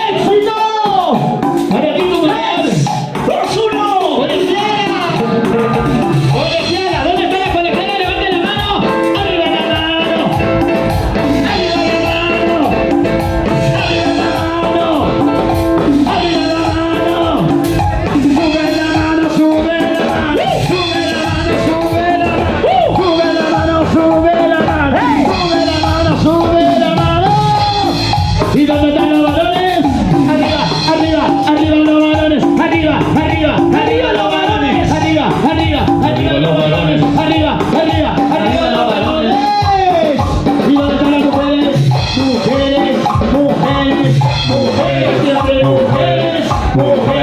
¡Éxito! Para ti, tu mujer. 2-1. ¡Colegiala! ¡Colegiala! ¿Dónde está la colegiala? ¡Levante la mano! ¡Arriba la mano! ¡Arriba la mano! ¡Arriba la mano! ¡Arriba la mano! ¡Sube la mano! ¡Sube la mano! ¡Sube la mano! ¡Sube la mano! ¡Sube la mano! ¡Sube la mano! ¡Sube la mano! ¡Sube la mano! ¿Y dónde están los balones? Arriba, arriba, arriba los balones. Arriba, arriba, arriba los balones. Arriba, arriba, arriba los balones. Arriba, arriba, arriba los balones. ¿Y dónde están las mujeres? Mujeres, mujeres, mujeres, siempre mujeres, mujeres.